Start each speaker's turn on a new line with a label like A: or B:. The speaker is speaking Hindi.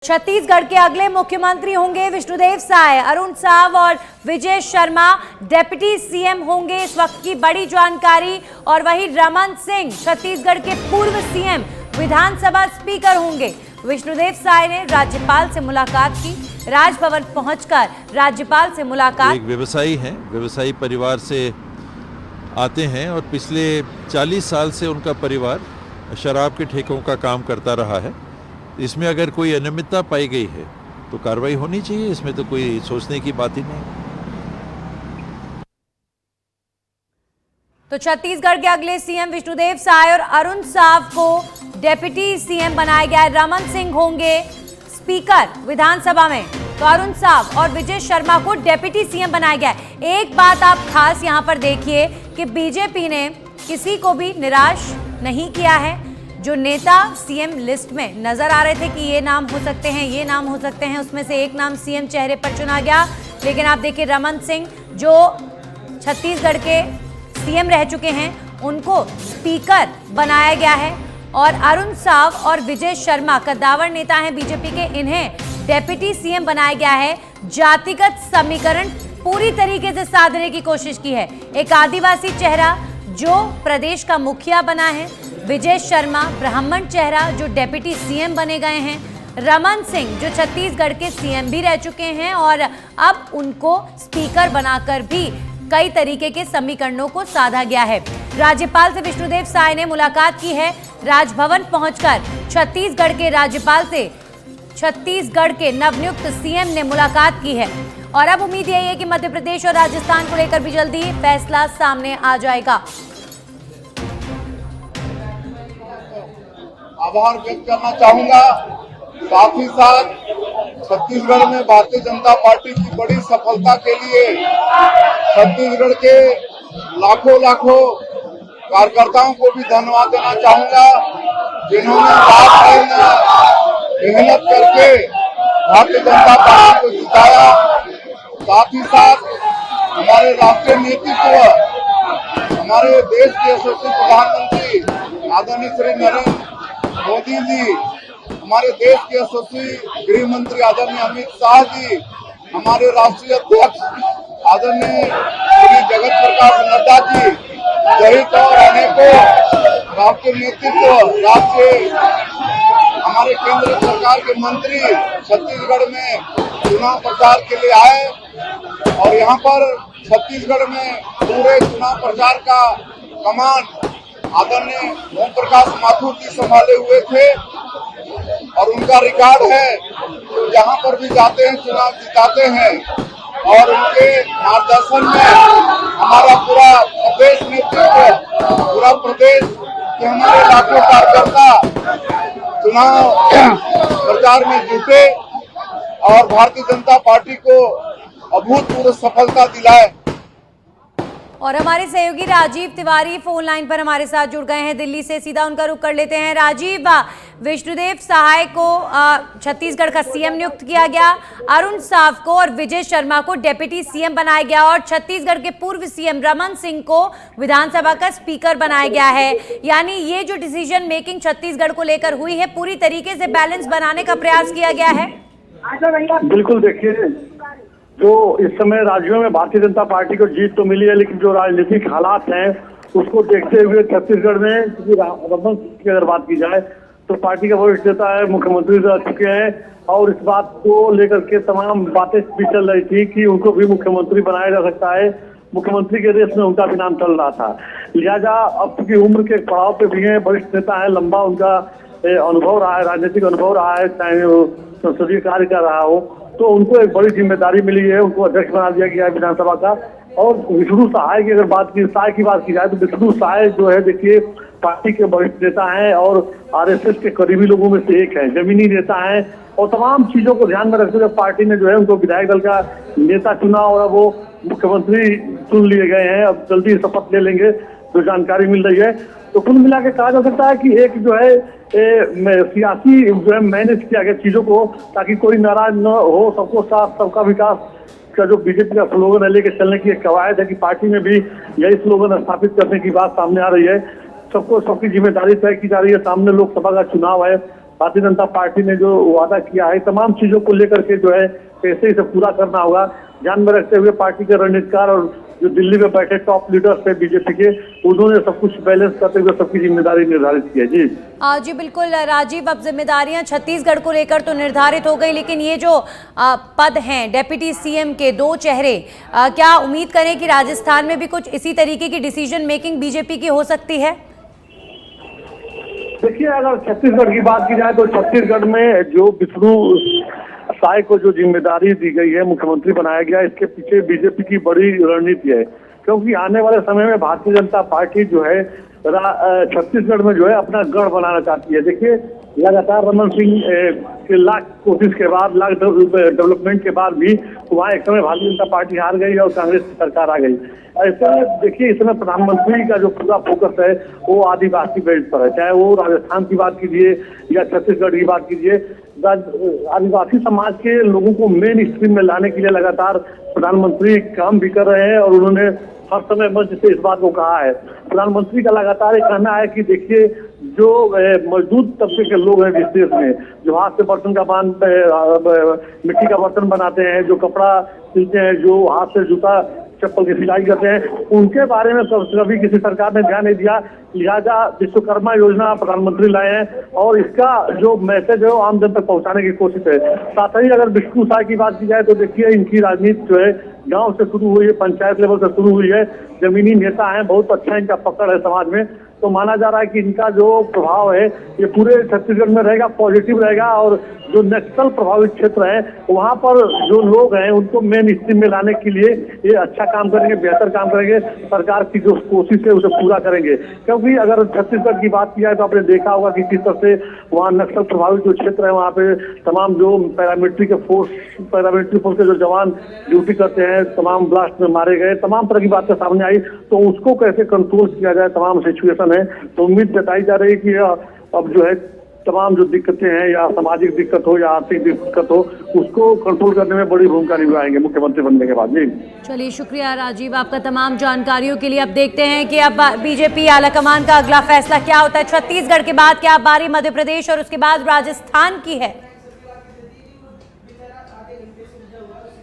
A: छत्तीसगढ़ के अगले मुख्यमंत्री होंगे विष्णुदेव साय। अरुण साव और विजय शर्मा डिप्टी सीएम होंगे, इस वक्त की बड़ी जानकारी। और वहीं रमन सिंह छत्तीसगढ़ के पूर्व सीएम विधानसभा स्पीकर होंगे। विष्णुदेव साय ने राज्यपाल से मुलाकात की, राजभवन पहुंचकर राज्यपाल से मुलाकात।
B: एक व्यवसायी हैं, व्यवसायी परिवार से आते हैं और पिछले 40 साल से उनका परिवार शराब के ठेकों का काम करता रहा है। इसमें अगर कोई अनियमितता पाई गई है तो कार्रवाई होनी चाहिए, इसमें तो कोई सोचने की बात ही नहीं।
A: तो छत्तीसगढ़ के अगले सीएम विष्णुदेव साय और अरुण साव को डिप्टी सीएम बनाया गया है। रमन सिंह होंगे स्पीकर विधानसभा में, तो अरुण साव और विजय शर्मा को डिप्टी सीएम बनाया गया है। एक बात आप खास यहां पर देखिए कि बीजेपी ने किसी को भी निराश नहीं किया है। जो नेता सीएम लिस्ट में नजर आ रहे थे कि ये नाम हो सकते हैं, ये नाम हो सकते हैं, उसमें से एक नाम सीएम चेहरे पर चुना गया। लेकिन आप देखिए रमन सिंह जो छत्तीसगढ़ के सीएम रह चुके हैं, उनको स्पीकर बनाया गया है। और अरुण साव और विजय शर्मा कद्दावर नेता हैं बीजेपी के, इन्हें डिप्टी सीएम बनाया गया है। जातिगत समीकरण पूरी तरीके से साधने की कोशिश की है। एक आदिवासी चेहरा जो प्रदेश का मुखिया बना है, विजय शर्मा ब्राह्मण चेहरा जो डिप्टी सीएम बने गए हैं, रमन सिंह जो छत्तीसगढ़ के सीएम भी रह चुके हैं और अब उनको स्पीकर बनाकर भी कई तरीके के समीकरणों को साधा गया है। राज्यपाल से विष्णुदेव साय ने मुलाकात की है। राजभवन पहुंचकर छत्तीसगढ़ के राज्यपाल से छत्तीसगढ़ के नवनियुक्त सीएम ने मुलाकात की है। और अब उम्मीद यही है कि मध्य प्रदेश और राजस्थान को लेकर भी जल्दी फैसला सामने आ जाएगा।
C: आभार व्यक्त करना चाहूंगा। साथ ही साथ छत्तीसगढ़ में भारतीय जनता पार्टी की बड़ी सफलता के लिए छत्तीसगढ़ के लाखों कार्यकर्ताओं को भी धन्यवाद देना चाहूंगा, जिन्होंने रात दिन मेहनत करके भारतीय जनता पार्टी को जिताया। साथ ही साथ हमारे राष्ट्रीय नेतृत्व, हमारे देश के यशस्वी प्रधानमंत्री आदरणीय श्री नरेंद्र मोदी जी, हमारे देश के यशस्वी गृह मंत्री आदरणीय अमित शाह जी, हमारे राष्ट्रीय अध्यक्ष आदरणीय श्री जगत प्रकाश नड्डा जी सहित और अनेकों राष्ट्रीय नेतृत्व, हमारे केंद्र सरकार के मंत्री छत्तीसगढ़ में चुनाव प्रचार के लिए आए। और यहाँ पर छत्तीसगढ़ में पूरे चुनाव प्रचार का कमान आदरणीय ओम प्रकाश माथुर जी संभाले हुए थे और उनका रिकॉर्ड है, तो जहां पर भी जाते हैं चुनाव जिताते हैं। और उनके मार्गदर्शन में हमारा पूरा प्रदेश नेतृत्व, पूरा प्रदेश के हमारे लाखों कार्यकर्ता चुनाव प्रचार में जुटे और भारतीय जनता पार्टी को अभूतपूर्व सफलता दिलाए।
A: और हमारे सहयोगी राजीव तिवारी फोन लाइन पर हमारे साथ जुड़ गए हैं दिल्ली से। सीधा उनका रुख कर लेते हैं। राजीव, विष्णुदेव साय को छत्तीसगढ़ का सीएम नियुक्त किया गया, अरुण साव को और विजय शर्मा को डिप्टी सीएम बनाया गया और छत्तीसगढ़ के पूर्व सीएम रमन सिंह को विधानसभा का स्पीकर बनाया गया है। यानी ये जो डिसीजन मेकिंग छत्तीसगढ़ को लेकर हुई है, पूरी तरीके से बैलेंस बनाने का प्रयास किया गया है।
D: बिल्कुल, देखिए जो इस समय राज्यों में भारतीय जनता पार्टी को जीत तो मिली है, लेकिन जो राजनीतिक हालात हैं उसको देखते हुए छत्तीसगढ़ में रमन सिंह की अगर बात की जाए तो पार्टी का वरिष्ठ नेता है, मुख्यमंत्री रह चुके हैं और इस बात को लेकर के तमाम बातें भी चल रही थी कि उनको भी मुख्यमंत्री बनाया जा सकता है। मुख्यमंत्री के रेस में उनका भी नाम चल रहा था। लिहाजा अब की उम्र के पड़ाव पे भी है, वरिष्ठ नेता है, लंबा उनका अनुभव रहा है, राजनीतिक अनुभव रहा है, चाहे वो संसदीय कार्य कर रहा हो, तो उनको एक बड़ी जिम्मेदारी मिली है। उनको अध्यक्ष बना दिया गया है विधानसभा का। और विष्णु साय की अगर बात की जाए तो विष्णु साय जो है, देखिए पार्टी के वरिष्ठ नेता हैं और आरएसएस के करीबी लोगों में से एक है, जमीनी नेता हैं और तमाम चीजों को ध्यान में रखते हुए पार्टी ने जो है उनको विधायक दल का नेता चुना और अब वो मुख्यमंत्री चुन लिए गए हैं। अब जल्दी शपथ ले लेंगे, जो जानकारी मिल रही है। तो कुल मिला के कहा जा सकता है कि एक जो है सियासी जो है मैनेज किया गया चीजों को, ताकि कोई नाराज न हो। सबको साथ सबका विकास का जो बीजेपी का स्लोगन है लेके चलने की एक कवायद है कि पार्टी में भी यही स्लोगन स्थापित करने की बात सामने आ रही है। सबको सबकी जिम्मेदारी तय की जा रही है। सामने लोकसभा का चुनाव है, भारतीय जनता पार्टी ने जो वादा किया है तमाम चीजों को लेकर के जो है कैसे इसे पूरा करना होगा, ध्यान में रखते हुए पार्टी के रणनीतिकार और जो दिल्ली में बैठे टॉप लीडर्स है बीजेपी के, उन्होंने सब कुछ बैलेंस करते हुए सबकी जिम्मेदारी निर्धारित की है। जी
A: जी बिल्कुल राजीव, अब जिम्मेदारियां छत्तीसगढ़ को लेकर तो निर्धारित हो गई, लेकिन ये जो पद हैं डेप्यूटी सीएम के 2 चेहरे, क्या उम्मीद करें कि राजस्थान में भी कुछ इसी तरीके की डिसीजन मेकिंग बीजेपी की हो सकती है?
D: देखिए, अगर छत्तीसगढ़ की बात की जाए तो छत्तीसगढ़ में जो विष्णु साय को जो जिम्मेदारी दी गई है, मुख्यमंत्री बनाया गया, इसके पीछे बीजेपी की बड़ी रणनीति है, क्योंकि आने वाले समय में भारतीय जनता पार्टी जो है छत्तीसगढ़ में जो है अपना गढ़ बनाना चाहती है। देखिए, लगातार रमन सिंह के लाख कोशिश के बाद, लाख डेवलपमेंट के बाद भी वहाँ एक समय भारतीय जनता पार्टी हार गई और कांग्रेस की सरकार आ गई। ऐसे देखिए, इस समय प्रधानमंत्री का जो पूरा फोकस है वो आदिवासी बेल्ट पर है, चाहे वो राजस्थान की बात कीजिए या छत्तीसगढ़ की बात कीजिए। आदिवासी समाज के लोगों को मेन स्ट्रीम में लाने के लिए लगातार प्रधानमंत्री काम भी कर रहे हैं और उन्होंने हर समय मंच से इस बात को कहा है। प्रधानमंत्री का लगातार ये कहना है कि देखिए, जो मजदूर तबके के लोग हैं इस देश में, जो हाथ से बर्तन का मिट्टी का बर्तन बनाते हैं, जो कपड़ा सिलते हैं, जो हाथ से जूता चप्पल की सिलाई करते हैं, उनके बारे में कभी किसी सरकार ने ध्यान नहीं दिया। लिहाजा विश्वकर्मा योजना प्रधानमंत्री लाए हैं और इसका जो मैसेज है वो आम जन तक पहुंचाने की कोशिश है। साथ ही अगर विष्णु साय की बात की जाए तो देखिए, इनकी राजनीति जो है गांव से शुरू हुई है, पंचायत लेवल से शुरू हुई है, जमीनी नेता है, बहुत अच्छा इनका पकड़ है समाज में। तो माना जा रहा है कि इनका जो प्रभाव है ये पूरे छत्तीसगढ़ में रहेगा, पॉजिटिव रहेगा और जो नक्सल प्रभावित क्षेत्र है वहां पर जो लोग हैं उनको मेन स्ट्रीम में लाने के लिए ये अच्छा काम करेंगे, बेहतर काम करेंगे। सरकार की जो कोशिश है उसे पूरा करेंगे, क्योंकि अगर छत्तीसगढ़ की बात की जाए तो आपने देखा होगा कि किस तरह से वहाँ नक्सल प्रभावित जो क्षेत्र है वहाँ पे तमाम जो पैरामिलिट्री फोर्स के जो जवान ड्यूटी करते हैं, तमाम ब्लास्ट में मारे गए, तमाम तरह की बातें सामने आई। तो उसको कैसे कंट्रोल किया जाए, तमाम सिचुएशन है। तो उम्मीद जताई जा रही है कि अब जो है तमाम जो दिक्कतें हैं, या सामाजिक दिक्कत हो या आर्थिक दिक्कत हो, उसको कंट्रोल करने में बड़ी भूमिका निभाएंगे मुख्यमंत्री बनने के बाद। जी
A: चलिए, शुक्रिया राजीव आपका तमाम जानकारियों के लिए। अब देखते हैं कि अब बीजेपी आलाकमान का अगला फैसला क्या होता है। छत्तीसगढ़ के बाद क्या बारी मध्य प्रदेश और उसके बाद राजस्थान की है।